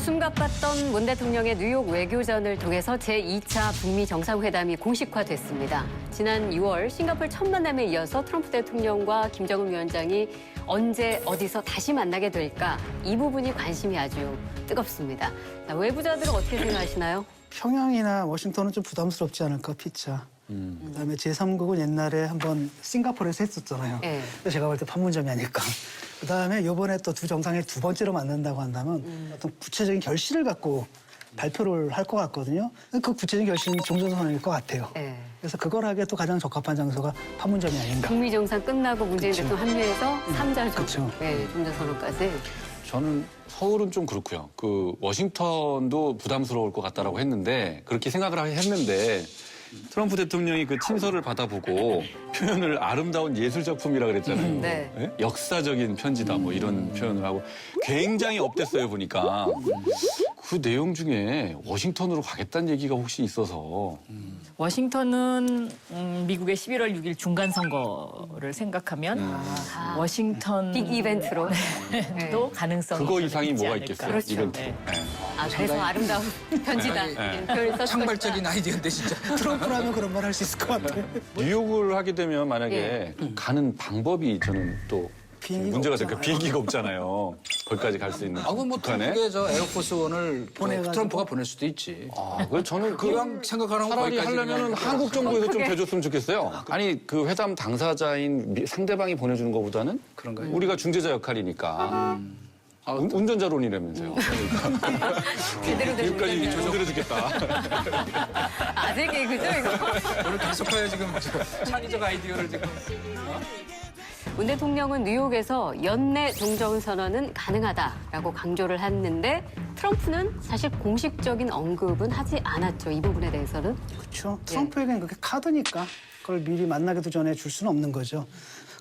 숨가빴던 문 대통령의 뉴욕 외교전을 통해서 제2차 북미 정상회담이 공식화됐습니다. 지난 6월 싱가포르 첫 만남에 이어서 트럼프 대통령과 김정은 위원장이 언제 어디서 다시 만나게 될까? 이 부분이 관심이 아주 뜨겁습니다. 자, 외부자들은 어떻게 생각하시나요? 평양이나 워싱턴은 좀 부담스럽지 않을까, 피차. 그다음에 제3국은 옛날에 한번 싱가포르에서 했었잖아요. 네. 제가 볼 때 판문점이 아닐까. 그다음에 이번에 또 두 정상이 두 번째로 만난다고 한다면 어떤 구체적인 결실을 갖고 발표를 할 것 같거든요. 그 구체적인 결실은 종전선언일 것 같아요. 네. 그래서 그걸 하기에 또 가장 적합한 장소가 판문점이 아닌가. 북미 정상 끝나고 문재인 그쵸. 대통령 합류해서 3자 그쵸. 종전선언까지. 저는 서울은 좀 그렇고요. 워싱턴도 부담스러울 것 같다라고 했는데 그렇게 생각을 했는데 트럼프 대통령이 그 친서를 받아보고 표현을 아름다운 예술 작품이라 그랬잖아요. 네. 예? 역사적인 편지다 뭐 이런 표현을 하고 굉장히 업됐어요 보니까 그 내용 중에 워싱턴으로 가겠다는 얘기가 혹시 있어서 워싱턴은 미국의 11월 6일 중간 선거를 생각하면 워싱턴 빅 이벤트로. 도 가능성이 그거 있지 이상이 뭐가 않을까. 있겠어요. 그렇죠. 이벤트. 네. 네. 아, 그래서 아름다운 편지다. 네. 표현을 썼을 창발적인 아이디어인데 진짜. 트럼프라면 그런 말 할 수 있을 것 같아요. 뉴욕을 하게 되면 만약에 가는 방법이 저는 또 비행기가 문제가 될까 없잖아요. 비행기가 없잖아요. 거기까지 갈 수 있는. 뭐 북한에. 미국에 저 에어포스 원을 보내가지고. 트럼프가 보낼 수도 있지. 그래서 저는 그냥 생각하는 건 차라리 거기까지 하려면 그냥. 한국 정부에서 좀 대줬으면 좋겠어요. 아니 그 회담 당사자인 상대방이 보내주는 것보다는 그런가요? 우리가 중재자 역할이니까. 운전자론이라면서요. 그러니까. 제대로 된 여기까지 문제네요. 조절해주겠다. 아재 개그죠, 이거? 오늘 계속해요 지금 창의적 아이디어를 지금. 문 대통령은 뉴욕에서 연내 종전선언은 가능하다라고 강조를 했는데 트럼프는 사실 공식적인 언급은 하지 않았죠. 이 부분에 대해서는. 그렇죠. 트럼프에게는 그게 카드니까 그걸 미리 만나기도 전에 줄 수는 없는 거죠.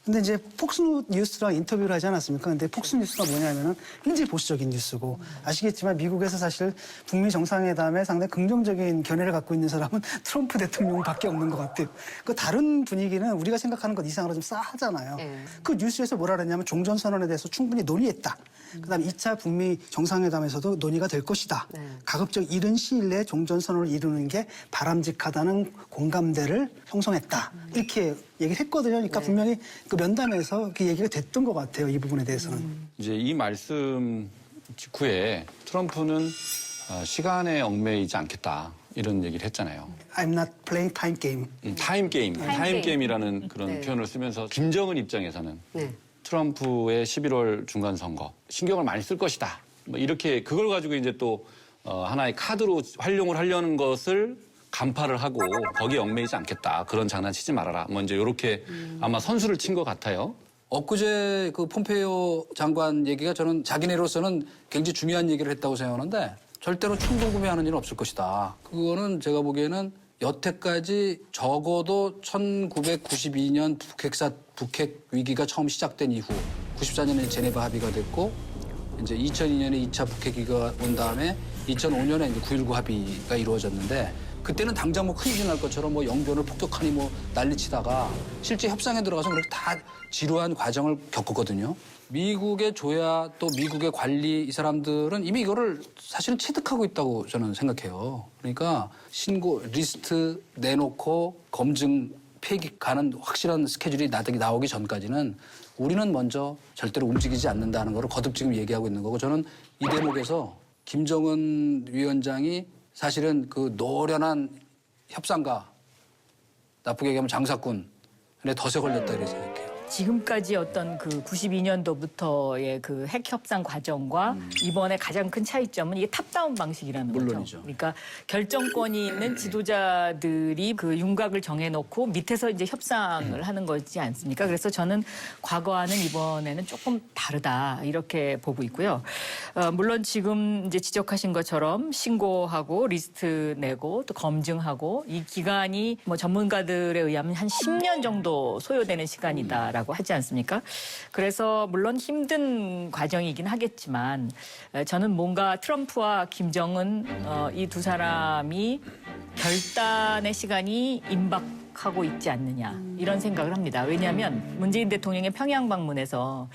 근데 이제 폭스 뉴스랑 인터뷰를 하지 않았습니까? 근데 폭스 뉴스가 뭐냐면은 굉장히 보수적인 뉴스고 아시겠지만 미국에서 사실 북미 정상회담에 상당히 긍정적인 견해를 갖고 있는 사람은 트럼프 대통령밖에 없는 것 같아요. 그 다른 분위기는 우리가 생각하는 것 이상으로 좀 싸하잖아요. 그 뉴스에서 뭐라 그랬냐면 종전선언에 대해서 충분히 논의했다. 그다음에 2차 북미 정상회담에서도 논의가 될 것이다. 가급적 이른 시일 내에 종전선언을 이루는 게 바람직하다는 공감대를 형성했다. 이렇게 얘기를 했거든요. 그러니까 분명히 그 면담에서 그 얘기가 됐던 것 같아요. 이 부분에 대해서는. 이제 이 말씀 직후에 트럼프는 시간에 얽매이지 않겠다. 이런 얘기를 했잖아요. I'm not playing time game. 타임 게임, 타임 게임. 게임이라는 그런 네. 표현을 쓰면서 김정은 입장에서는 네. 트럼프의 11월 중간 선거 신경을 많이 쓸 것이다. 뭐 이렇게 그걸 가지고 이제 또 하나의 카드로 활용을 하려는 것을 간파를 하고 거기에 얽매이지 않겠다. 그런 장난치지 말아라. 뭐 이제 이렇게 아마 선수를 친 것 같아요. 엊그제 그 폼페이오 장관 얘기가 저는 자기네로서는 굉장히 중요한 얘기를 했다고 생각하는데 절대로 충동 구매하는 일은 없을 것이다. 그거는 제가 보기에는 여태까지 적어도 1992년 북핵 위기가 처음 시작된 이후 94년에 제네바 합의가 됐고 이제 2002년에 2차 북핵 위기가 온 다음에 2005년에 이제 9.19 합의가 이루어졌는데 그때는 당장 뭐 큰일 날 것처럼 뭐 영변을 폭격하니 뭐 난리치다가 실제 협상에 들어가서 그렇게 다 지루한 과정을 겪었거든요. 미국의 조야 또 미국의 관리 이 사람들은 이미 이거를 사실은 체득하고 있다고 저는 생각해요. 그러니까 신고 리스트 내놓고 검증 폐기 가는 확실한 스케줄이 나오기 전까지는 우리는 먼저 절대로 움직이지 않는다는 걸 거듭 지금 얘기하고 있는 거고 저는 이 대목에서 김정은 위원장이 사실은 그 노련한 협상가 나쁘게 얘기하면 장사꾼에 덫에 걸렸다 이렇게 생각해요. 지금까지 어떤 그 92년도부터의 그 핵 협상 과정과 이번에 가장 큰 차이점은 이게 탑다운 방식이라는 물론이죠. 거죠. 그러니까 결정권이 있는 지도자들이 그 윤곽을 정해놓고 밑에서 이제 협상을 하는 거지 않습니까? 그래서 저는 과거와는 이번에는 조금 다르다 이렇게 보고 있고요. 물론 지금 이제 지적하신 것처럼 신고하고 리스트 내고 또 검증하고 이 기간이 뭐 전문가들에 의하면 한 10년 정도 소요되는 시간이다라고 하지 않습니까? 그래서 물론 힘든 과정이긴 하겠지만 저는 뭔가 트럼프와 김정은 이 두 사람이 결단의 시간이 임박 생각하고 있지 않느냐 이런 생각을 합니다. 왜냐하면 문재인 대통령의 평양 방문에서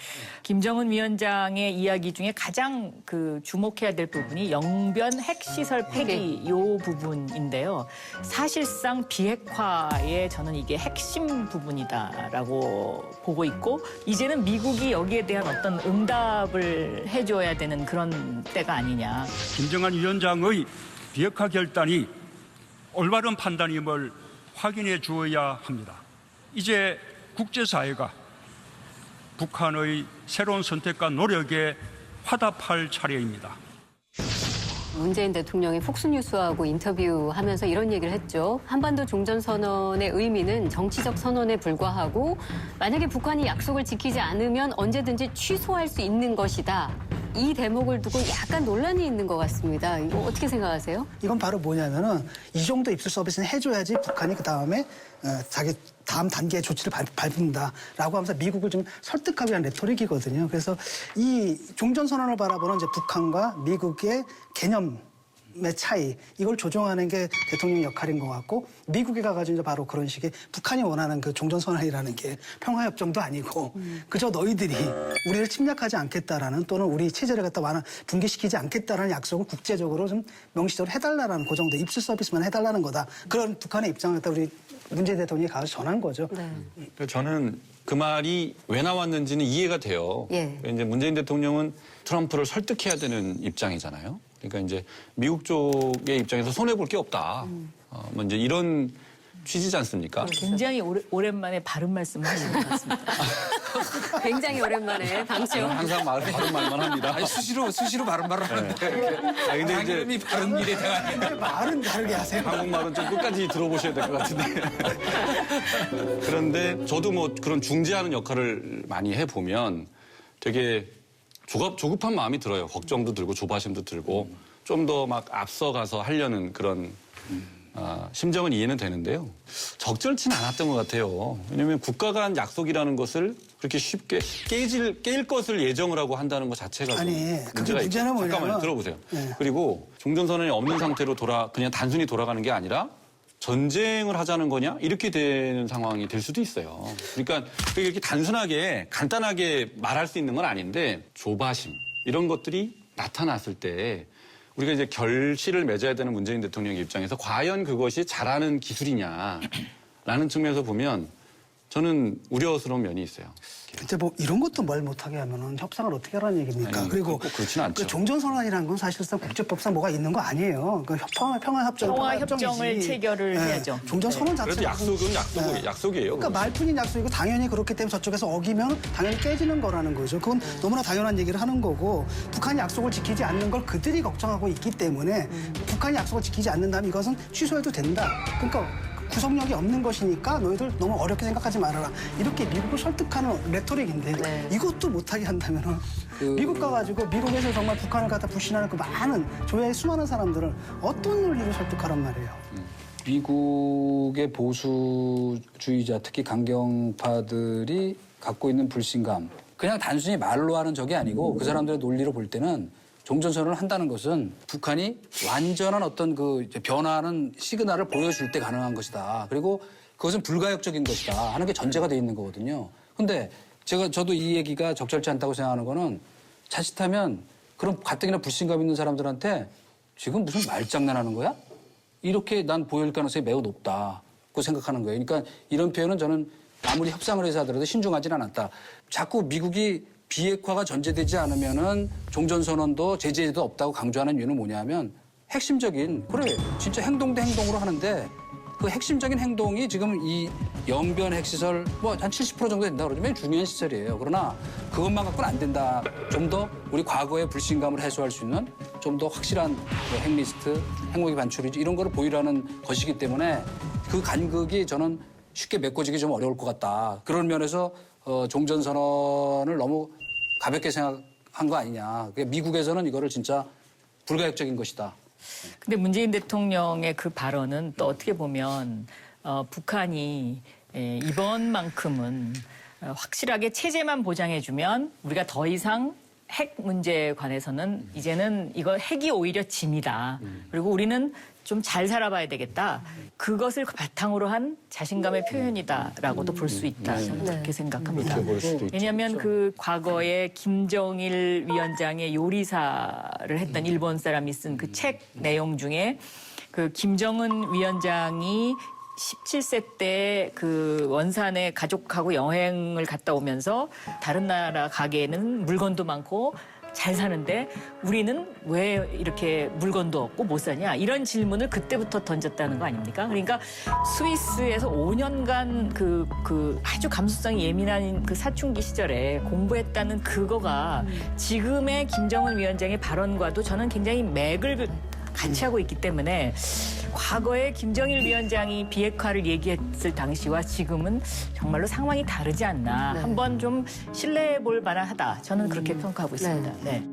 김정은 위원장의 이야기 중에 가장 그 주목해야 될 부분이 영변 핵시설 폐기 요 부분인데요. 사실상 비핵화의 저는 이게 핵심 부분이다라고 보고 있고 이제는 미국이 여기에 대한 어떤 응답을 해줘야 되는 그런 때가 아니냐. 김정은 위원장의 비핵화 결단이 올바른 판단임을 확인해 주어야 합니다. 이제 국제사회가 북한의 새로운 선택과 노력에 화답할 차례입니다. 문재인 대통령이 폭스뉴스하고 인터뷰하면서 이런 얘기를 했죠. 한반도 종전선언의 의미는 정치적 선언에 불과하고 만약에 북한이 약속을 지키지 않으면 언제든지 취소할 수 있는 것이다. 이 대목을 두고 약간 논란이 있는 것 같습니다. 이거 어떻게 생각하세요? 이건 바로 뭐냐면은 이 정도 입술 서비스는 해줘야지 북한이 그 다음에 자기 다음 단계의 조치를 밟는다라고 하면서 미국을 좀 설득하기 위한 레토릭이거든요. 그래서 이 종전선언을 바라보는 이제 북한과 미국의 개념의 차이, 이걸 조정하는 게 대통령의 역할인 것 같고, 미국에 가가지고 이제 바로 그런 식의 북한이 원하는 그 종전선언이라는 게 평화협정도 아니고, 그저 너희들이 우리를 침략하지 않겠다라는 또는 우리 체제를 갖다 붕괴시키지 않겠다라는 약속을 국제적으로 좀 명시적으로 해달라는 그 정도 입술 서비스만 해달라는 거다. 그런 북한의 입장을 갖다 우리 문재인 대통령이 가서 전한 거죠. 그러니까 저는 그 말이 왜 나왔는지는 이해가 돼요. 예. 이제 문재인 대통령은 트럼프를 설득해야 되는 입장이잖아요. 그러니까 이제 미국 쪽의 입장에서 손해 볼 게 없다. 뭐 이제 이런 취지지 않습니까? 굉장히 오랜만에 바른 말씀을 하시는 것 같습니다. 굉장히 오랜만에 방청. 저는 항상 바른 말만 합니다. 아니 수시로 바른 말을 하는데 아, 근데 이제 이름이 바른 일에 대한 말은 다르게 하세요. 한국말은 좀 끝까지 들어보셔야 될 것 같은데. 그런데 저도 뭐 그런 중재하는 역할을 많이 해보면 되게 조급한 마음이 들어요. 걱정도 들고 조바심도 들고 좀 더 막 앞서가서 하려는 그런 심정은 이해는 되는데요. 적절치는 않았던 것 같아요. 왜냐하면 국가가 한 약속이라는 것을 그렇게 쉽게 깨일 것을 예정을 하고 한다는 것 자체가 좀 아니, 그게 문제가 있고. 문제는 뭐냐면 잠깐만요. 들어보세요. 네. 그리고 종전선언이 없는 상태로 그냥 단순히 돌아가는 게 아니라 전쟁을 하자는 거냐? 이렇게 되는 상황이 될 수도 있어요. 그러니까 그게 이렇게 단순하게 간단하게 말할 수 있는 건 아닌데 조바심 이런 것들이 나타났을 때 우리가 이제 결실을 맺어야 되는 문재인 대통령의 입장에서 과연 그것이 잘하는 기술이냐라는 측면에서 보면 저는 우려스러운 면이 있어요. 이제 뭐 이런 것도 말 못하게 하면은 협상을 어떻게 하라는 얘기입니까? 아니, 그리고 꼭 그렇지는 않죠. 그 종전선언이라는 건 사실상 국제법상 뭐가 있는 거 아니에요. 그 평화협정, 평화협정을 체결을 해야죠. 종전선언 그래도 자체가 약속은 약속이에요. 그러니까 말뿐인 약속이고 당연히 그렇기 때문에 저쪽에서 어기면 당연히 깨지는 거라는 거죠. 그건 너무나 당연한 얘기를 하는 거고 북한이 약속을 지키지 않는 걸 그들이 걱정하고 있기 때문에 북한이 약속을 지키지 않는다면 이것은 취소해도 된다. 그러니까 구속력이 없는 것이니까 너희들 너무 어렵게 생각하지 말아라. 이렇게 미국을 설득하는 레토릭인데 이것도 못하게 한다면 미국 가가지고 미국에서 정말 북한을 갖다 불신하는 그 많은 조야의 수많은 사람들을 어떤 논리로 설득하란 말이에요. 미국의 보수주의자 특히 강경파들이 갖고 있는 불신감 그냥 단순히 말로 하는 적이 아니고 그 사람들의 논리로 볼 때는 종전선언을 한다는 것은 북한이 완전한 어떤 그 변화하는 시그널을 보여줄 때 가능한 것이다. 그리고 그것은 불가역적인 것이다 하는 게 전제가 돼 있는 거거든요. 근데 저도 이 얘기가 적절치 않다고 생각하는 거는 자칫하면 그런 가뜩이나 불신감 있는 사람들한테 지금 무슨 말장난하는 거야? 이렇게 난 보일 가능성이 매우 높다고 생각하는 거예요. 그러니까 이런 표현은 저는 아무리 협상을 해서 하더라도 신중하지는 않았다. 자꾸 미국이 비핵화가 전제되지 않으면은 종전선언도 제재도 없다고 강조하는 이유는 뭐냐면 핵심적인 그래 진짜 행동 대 행동으로 하는데 그 핵심적인 행동이 지금 이 영변 핵시설 뭐 한 70% 정도 된다 그러면 중요한 시설이에요. 그러나 그것만 갖고는 안 된다. 좀 더 우리 과거의 불신감을 해소할 수 있는 좀 더 확실한 핵리스트, 핵무기 반출이지 이런 거를 보이라는 것이기 때문에 그 간극이 저는 쉽게 메꿔지기 좀 어려울 것 같다. 그런 면에서 종전선언을 너무 가볍게 생각한 거 아니냐. 미국에서는 이거를 진짜 불가역적인 것이다. 근데 문재인 대통령의 그 발언은 또 어떻게 보면 북한이 이번만큼은 확실하게 체제만 보장해주면 우리가 더 이상 핵 문제에 관해서는 이제는 이거 핵이 오히려 짐이다. 그리고 우리는 좀 잘 살아봐야 되겠다. 그것을 바탕으로 한 자신감의 표현이다라고도 볼 수 있다. 저는 그렇게 생각합니다. 왜냐하면 그 과거에 김정일 위원장의 요리사를 했던 일본 사람이 쓴 그 책 내용 중에 그 김정은 위원장이 17세 때 그 원산에 가족하고 여행을 갔다 오면서 다른 나라 가게에는 물건도 많고 잘 사는데 우리는 왜 이렇게 물건도 없고 못 사냐 이런 질문을 그때부터 던졌다는 거 아닙니까? 그러니까 스위스에서 5년간 그 아주 감수성이 예민한 그 사춘기 시절에 공부했다는 그거가 지금의 김정은 위원장의 발언과도 저는 굉장히 맥을 같이 하고 있기 때문에 과거에 김정일 위원장이 비핵화를 얘기했을 당시와 지금은 정말로 상황이 다르지 않나. 한번 좀 신뢰해 볼 만하다. 저는 그렇게 평가하고 있습니다. 네.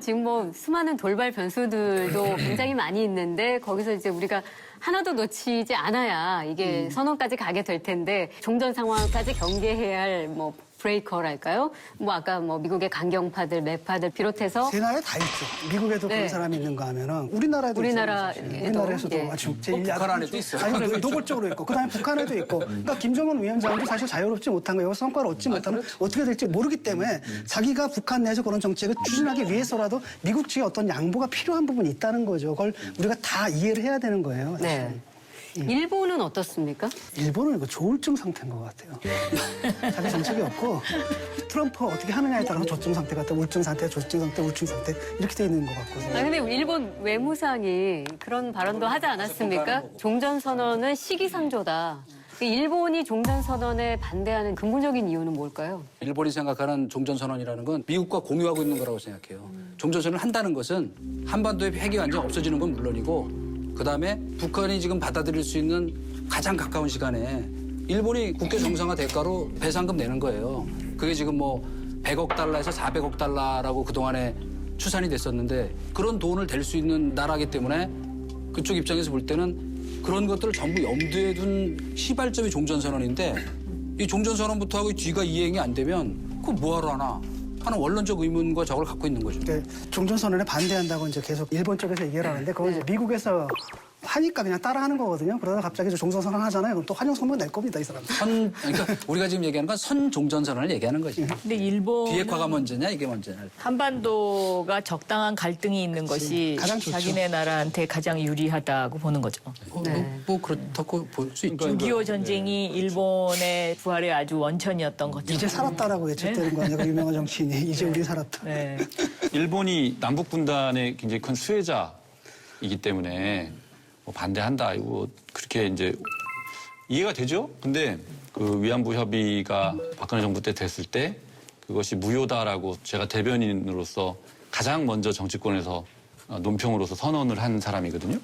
지금 뭐 수많은 돌발 변수들도 굉장히 많이 있는데 거기서 이제 우리가 하나도 놓치지 않아야 이게 선언까지 가게 될 텐데 종전 상황까지 경계해야 할 뭐 브레이커랄까요? 뭐 아까 뭐 미국의 강경파들, 매파들 비롯해서 세 나라에 다 있죠. 미국에도 네. 그런 사람이 있는 거 하면은 우리나라에도 우리나라에도, 있잖아요. 우리나라에서도 예. 아주 북한 안에도 있어요. 아니 노골적으로 있고 그다음에 북한에도 있고. 그러니까 김정은 위원장도 사실 자유롭지 못한 거예요. 성과를 얻지 못하는 어떻게 될지 모르기 때문에 자기가 북한 내에서 그런 정책을 추진하기 위해서라도 미국 측에 어떤 양보가 필요한 부분이 있다는 거죠. 그걸 우리가 다 이해를 해야 되는 거예요. 네. 일본은 어떻습니까? 일본은 이거 조울증 상태인 것 같아요. 자기 정책이 없고 트럼프 어떻게 하느냐에 따라서 조증 상태 같다, 우울증 상태, 조증 상태, 우울증 상태 이렇게 돼 있는 것 같거든요. 아, 근데 일본 외무상이 그런 발언도 하지 않았습니까? 종전선언은 시기상조다. 일본이 종전선언에 반대하는 근본적인 이유는 뭘까요? 일본이 생각하는 종전선언이라는 건 미국과 공유하고 있는 거라고 생각해요. 종전선언을 한다는 것은 한반도의 핵이 완전히 없어지는 건 물론이고 그다음에 북한이 지금 받아들일 수 있는 가장 가까운 시간에 일본이 국교 정상화 대가로 배상금 내는 거예요. 그게 지금 뭐 100억 달러에서 400억 달러라고 그동안에 추산이 됐었는데 그런 돈을 댈 수 있는 나라이기 때문에 그쪽 입장에서 볼 때는 그런 것들을 전부 염두에 둔 시발점이 종전선언인데 이 종전선언부터 하고 뒤가 이행이 안 되면 그거 뭐하러 하나 하는 원론적 의문과 저걸 갖고 있는 거죠. 네, 종전선언에 반대한다고 이제 계속 일본 쪽에서 얘기를 하는데 그건 이제 미국에서 하니까 그냥 따라하는 거거든요. 그러다 갑자기 종전선언 하잖아요. 그럼 또 환영선언 낼 겁니다, 이 사람. 그러니까 우리가 지금 얘기하는 건 선종전선언을 얘기하는 거지. 근데 일본 비핵화가 먼저냐 이게 먼저냐. 한반도가 적당한 갈등이 있는 것이 가장 좋죠. 자기네 나라한테 가장 유리하다고 보는 거죠. 뭐 그렇다고 볼 수 있죠. 6.25 전쟁이 일본의 부활의 아주 원천이었던 것처럼. 이제 살았다라고 외쳤다는 거 아니야, 그 유명한 정치인이. 이제 우리 살았다. 네. 일본이 남북 분단의 굉장히 큰 수혜자이기 때문에 뭐 반대한다 이거 그렇게 이제 이해가 되죠. 근데 그 위안부 협의가 박근혜 정부 때 됐을 때 그것이 무효다라고 제가 대변인으로서 가장 먼저 정치권에서 논평으로서 선언을 한 사람이거든요.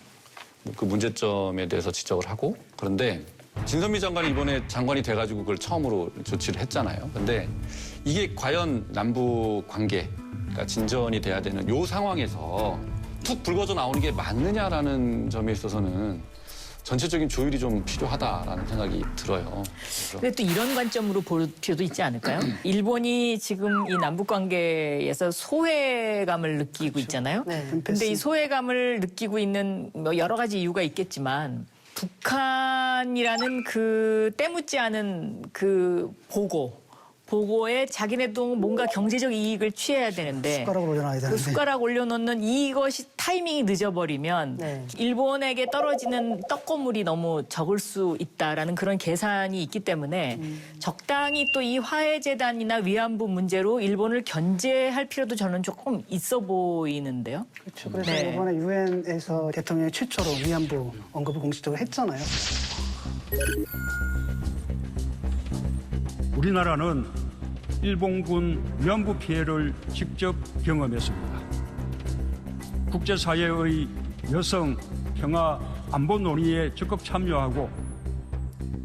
그 문제점에 대해서 지적을 하고 그런데 진선미 장관이 이번에 장관이 돼가지고 그걸 처음으로 조치를 했잖아요. 근데 이게 과연 남북 관계가 진전이 돼야 되는 요 상황에서 툭 불거져 나오는 게 맞느냐라는 점에 있어서는 전체적인 조율이 좀 필요하다라는 생각이 들어요. 근데 또 이런 관점으로 볼 필요도 있지 않을까요? 일본이 지금 이 남북 관계에서 소외감을 느끼고 있잖아요. 네. 근데 이 소외감을 느끼고 있는 뭐 여러 가지 이유가 있겠지만 북한이라는 그 때묻지 않은 그 보고에 자기네도 뭔가 경제적 이익을 취해야 되는데 숟가락을 올려놔야 그 되는데. 숟가락 올려놓는 이것이 타이밍이 늦어버리면 네. 일본에게 떨어지는 떡고물이 너무 적을 수 있다라는 그런 계산이 있기 때문에 적당히 또 이 화해재단이나 위안부 문제로 일본을 견제할 필요도 저는 조금 있어 보이는데요. 그렇죠. 그래서 네. 이번에 유엔에서 대통령이 최초로 위안부 언급을 공식적으로 했잖아요. 우리나라는 일본군 위안부 피해를 직접 경험했습니다. 국제사회의 여성, 평화, 안보 논의에 적극 참여하고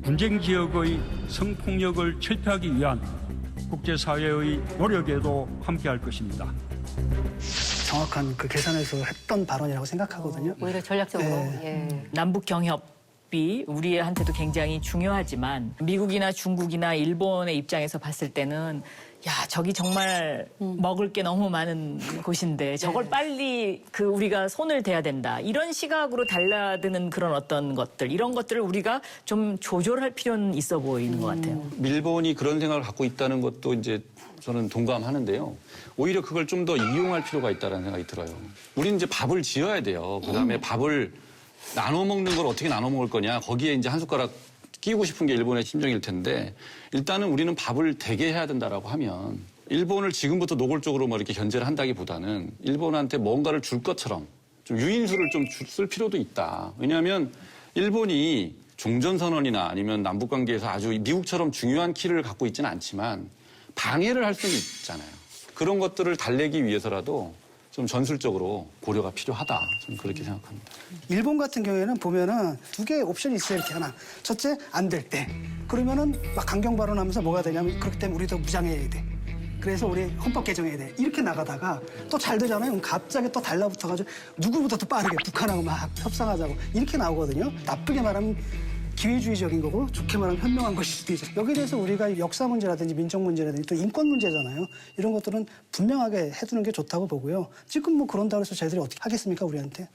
분쟁 지역의 성폭력을 철폐하기 위한 국제사회의 노력에도 함께할 것입니다. 정확한 그 계산에서 했던 발언이라고 생각하거든요. 오히려 전략적으로. 네. 예. 남북 경협 무역비 우리한테도 굉장히 중요하지만 미국이나 중국이나 일본의 입장에서 봤을 때는 야, 저기 정말 먹을 게 너무 많은 곳인데 저걸 빨리 우리가 손을 대야 된다. 이런 시각으로 달라드는 그런 어떤 것들, 이런 것들을 우리가 좀 조절할 필요는 있어 보이는 것 같아요. 일본이 그런 생각을 갖고 있다는 것도 이제 저는 동감하는데요. 오히려 그걸 좀 더 이용할 필요가 있다는 생각이 들어요. 우리는 이제 밥을 지어야 돼요. 그다음에 밥을 나눠 먹는 걸 어떻게 나눠 먹을 거냐. 거기에 이제 한 숟가락 끼우고 싶은 게 일본의 심정일 텐데 일단은 우리는 밥을 대게 해야 된다라고 하면 일본을 지금부터 노골적으로 뭐 이렇게 견제를 한다기보다는 일본한테 뭔가를 줄 것처럼 좀 유인수를 좀 쓸 필요도 있다. 왜냐하면 일본이 종전선언이나 아니면 남북관계에서 아주 미국처럼 중요한 키를 갖고 있지는 않지만 방해를 할 수는 있잖아요. 그런 것들을 달래기 위해서라도 좀 전술적으로 고려가 필요하다. 저는 그렇게 생각합니다. 일본 같은 경우에는 보면은 두 개의 옵션이 있어요. 이렇게 하나. 첫째, 안 될 때. 그러면은 막 강경 발언하면서 뭐가 되냐면 그렇기 때문에 우리도 무장해야 돼. 그래서 우리 헌법 개정해야 돼. 이렇게 나가다가 또 잘 되잖아요. 그럼 갑자기 또 달라붙어가지고 누구보다 더 빠르게 북한하고 막 협상하자고 이렇게 나오거든요. 나쁘게 말하면 기회주의적인 거고 좋게 말하면 현명한 것일 수도 있죠. 여기에 대해서 우리가 역사 문제라든지 민족 문제라든지 또 인권 문제잖아요. 이런 것들은 분명하게 해두는 게 좋다고 보고요. 지금 뭐 그런다고 해서 저희들이 어떻게 하겠습니까, 우리한테?